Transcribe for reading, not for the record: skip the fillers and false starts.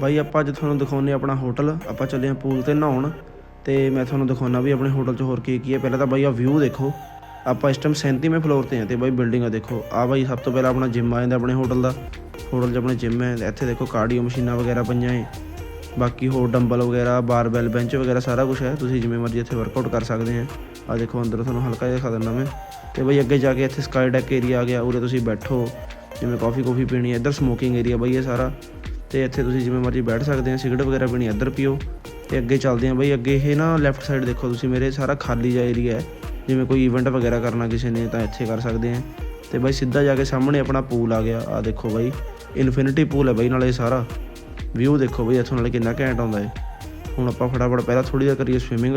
ਬਾਈ ਆਪਾਂ ਅੱਜ ਤੁਹਾਨੂੰ ਦਿਖਾਉਂਦੇ ਆਪਣਾ ਹੋਟਲ। ਆਪਾਂ ਚੱਲੇ ਹਾਂ ਪੂਲ 'ਤੇ ਨਹਾਉਣ ਅਤੇ ਮੈਂ ਤੁਹਾਨੂੰ ਦਿਖਾਉਂਦਾ ਵੀ ਆਪਣੇ ਹੋਟਲ 'ਚ ਹੋਰ ਕੀ ਹੈ। ਪਹਿਲਾਂ ਤਾਂ ਬਾਈ ਆ ਵਿਊ ਦੇਖੋ। ਆਪਾਂ ਇਸ ਟਾਈਮ 37ਵੇਂ ਫਲੋਰ 'ਤੇ ਹਾਂ ਅਤੇ ਬਾਈ ਬਿਲਡਿੰਗਾਂ ਦੇਖੋ। ਬਾਈ ਸਭ ਤੋਂ ਪਹਿਲਾਂ ਆਪਣਾ ਜਿੰਮ ਆ ਜਾਂਦਾ ਆਪਣੇ ਹੋਟਲ ਦਾ। ਹੋਟਲ 'ਚ ਆਪਣੇ ਜਿੰਮ ਹੈ। ਇੱਥੇ ਦੇਖੋ ਕਾਰਡੀਓ ਮਸ਼ੀਨਾਂ ਵਗੈਰਾ ਪਈਆਂ ਏ, ਬਾਕੀ ਹੋਰ ਡੰਬਲ ਵਗੈਰਾ, ਬਾਰਬੈਲ, ਬੈਂਚ ਵਗੈਰਾ ਸਾਰਾ ਕੁਛ ਹੈ। ਤੁਸੀਂ ਜਿਵੇਂ ਮਰਜ਼ੀ ਇੱਥੇ ਵਰਕਆਊਟ ਕਰ ਸਕਦੇ ਆ। ਦੇਖੋ ਅੰਦਰ ਤੁਹਾਨੂੰ ਹਲਕਾ ਜਿਹਾ ਦਿਖਾ ਦਿੰਦਾ ਮੈਂ। ਅਤੇ ਬਾਈ ਅੱਗੇ ਜਾ ਕੇ ਇੱਥੇ ਸਕਾਈ ਡੈਕ ਏਰੀਆ ਆ ਗਿਆ। ਉਰੇ ਤੁਸੀਂ ਬੈਠੋ, ਜਿਵੇਂ ਕੌਫੀ ਪੀਣੀ ਹੈ। ਇੱਧਰ ਸਮੋਕਿੰਗ ਏਰੀਆ ਬਾਈ ਇਹ ਸਾਰਾ, ਅਤੇ ਇੱਥੇ ਤੁਸੀਂ ਜਿਵੇਂ ਮਰਜ਼ੀ ਬੈਠ ਸਕਦੇ ਆ। ਸਿਗਰਟ ਵਗੈਰਾ ਪੀਣੀ ਇੱਧਰ ਪੀਓ। ਅਤੇ ਅੱਗੇ ਚੱਲਦੇ ਹਾਂ ਬਾਈ। ਅੱਗੇ ਇਹ ਨਾ ਲੈਫਟ ਸਾਈਡ ਦੇਖੋ ਤੁਸੀਂ ਮੇਰੇ, ਸਾਰਾ ਖਾਲੀ ਜਿਹਾ ਏਰੀਆ ਹੈ। ਜਿਵੇਂ ਕੋਈ ਈਵੈਂਟ ਵਗੈਰਾ ਕਰਨਾ ਕਿਸੇ ਨੇ ਤਾਂ ਇੱਥੇ ਕਰ ਸਕਦੇ ਆ। ਅਤੇ ਬਾਈ ਸਿੱਧਾ ਜਾ ਕੇ ਸਾਹਮਣੇ ਆਪਣਾ ਪੂਲ ਆ ਗਿਆ। ਦੇਖੋ ਬਾਈ ਇਨਫਿਨਿਟੀ ਪੂਲ ਹੈ ਬਾਈ। ਨਾਲੇ ਸਾਰਾ ਵਿਊ ਦੇਖੋ ਬਾਈ ਇੱਥੋਂ, ਨਾਲੇ ਕਿੰਨਾ ਘੈਂਟ ਆਉਂਦਾ ਹੈ। ਹੁਣ ਆਪਾਂ ਫਟਾਫਟ ਪਹਿਲਾਂ ਥੋੜ੍ਹੀ ਦੇਰ ਕਰੀਏ ਸਵਿਮਿੰਗ।